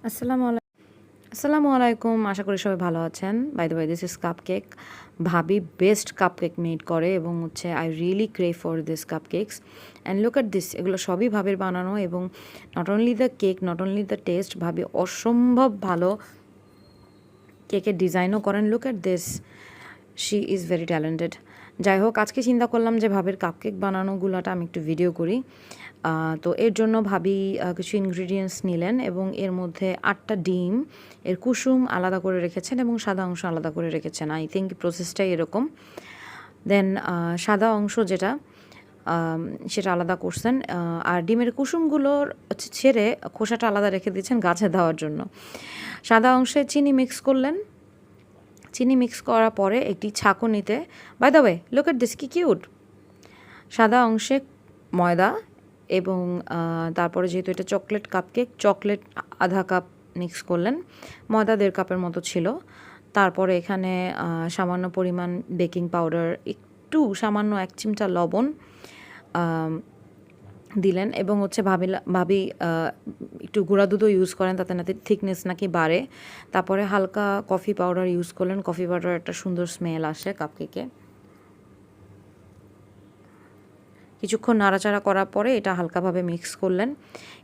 আসসালামু আলাইকুম। আশা করি সবাই ভালো আছেন। By the way, this is cupcake. ভাবি বেস্ট কাপকেক মেড করে এবং হচ্ছে I really crave for this cupcakes and look at this. এগুলো সবই ভাবির বানানো এবং not only the cake, not only the taste, ভাবি অসম্ভব ভালো কেকের ডিজাইনও করেন। Look at this, she is very talented. যাই হোক, আজকে চিন্তা করলাম যে ভাবির কাপকেক বানানোগুলোটা আমি একটু ভিডিও করি। তো এর জন্য ভাবি কিছু ইনগ্রিডিয়েন্টস নিলেন এবং এর মধ্যে 8টা ডিম, এর কুসুম আলাদা করে রেখেছেন এবং সাদা অংশ আলাদা করে রেখেছেন। আই থিঙ্ক প্রসেসটাই এরকম। দেন সাদা অংশ যেটা সেটা আলাদা করছেন, আর ডিমের কুসুমগুলোর ছেড়ে খোসাটা আলাদা রেখে দিয়েছেন গাছে দেওয়ার জন্য। সাদা অংশে চিনি মিক্স করলেন। চিনি মিক্স করার পরে একটি ছাঁকুনিতে, by the way look at this, কি কিউট। সাদা অংশে ময়দা এবং তারপরে যেহেতু এটা চকলেট কাপকেক, চকলেট আধা কাপ মিক্স করলেন, ময়দা 1.5 কাপের মতো ছিল। তারপরে এখানে সামান্য পরিমাণ বেকিং পাউডার, একটু সামান্য 1 চিমটা লবণ দিলেন এবং হচ্ছে ভাবি একটু গুঁড়া দুধও ইউজ করেন, তাতে নাকি থিকনেস নাকি বাড়ে। তারপরে হালকা কফি পাউডার ইউজ করলেন। কফি পাউডার একটা সুন্দর স্মেল আসে কাপকেকে। কিছুক্ষণ নাড়াচাড়া করার পরে এটা হালকাভাবে মিক্স করলেন।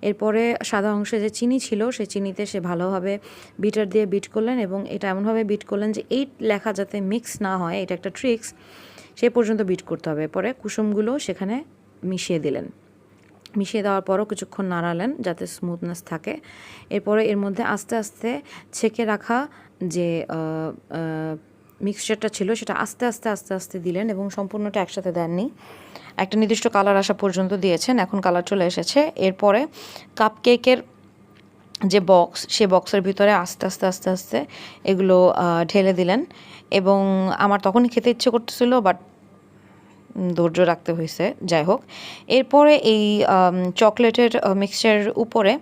এরপরে সাদা অংশে যে চিনি ছিল সেই চিনিতে সে ভালোভাবে বিটার দিয়ে বিট করলেন এবং এটা এমনভাবে বিট করলেন যে 8 লেখা যাতে মিক্স না হয়, এটা একটা ট্রিক্স, সে পর্যন্ত বিট করতে হবে। পরে কুসুমগুলো সেখানে মিশিয়ে দিলেন। মিশিয়ে দেওয়ার পরও কিছুক্ষণ নাড়ালেন যাতে স্মুথনেস থাকে। এরপরে এর মধ্যে আস্তে আস্তে ছেঁকে রাখা যে মিক্সচারটা ছিল সেটা আস্তে আস্তে আস্তে আস্তে দিলেন এবং সম্পূর্ণটা একসাথে দেননি, একটা নির্দিষ্ট কালার আসা পর্যন্ত দিয়েছেন। এখন কালার চলে এসেছে। এরপরে কাপকেকের যে বক্স, সে বক্সের ভিতরে আস্তে আস্তে আস্তে আস্তে এগুলো ঢেলে দিলেন এবং আমার তখনই খেতে ইচ্ছে করতেছিল, বাট ধৈর্য রাখতে হয়েছে। যাই হোক, এরপরে এই চকলেটের মিক্সচারের উপরে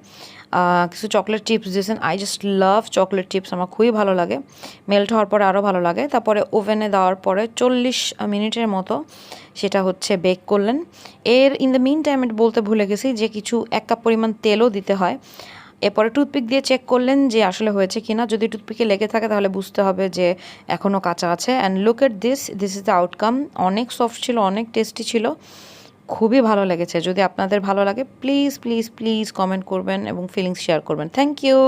কিছু চকলেট চিপস দিয়েছেন। I just love chocolate chips, আমার খুবই ভালো লাগে। মেল্ট হওয়ার পরে আরও ভালো লাগে। তারপরে ওভেনে দেওয়ার পরে 40 মিনিটের মতো সেটা হচ্ছে বেক করলেন। ইন দ্য মিন টাইম বলতে ভুলে গেছি যে কিছু 1 কাপ পরিমাণ তেলও দিতে হয়। এরপরে টুথপিক দিয়ে চেক করলেন যে আসলে হয়েছে কিনা। যদি টুথপিকে লেগে থাকে তাহলে বুঝতে হবে যে এখনও কাঁচা আছে। And look at this, this is the outcome. অনেক সফট ছিল, অনেক টেস্টি ছিল, খুবই ভালো লেগেছে। যদি আপনাদের ভালো লাগে প্লিজ প্লিজ প্লিজ কমেন্ট করবেন এবং ফিলিংস শেয়ার করবেন। Thank you.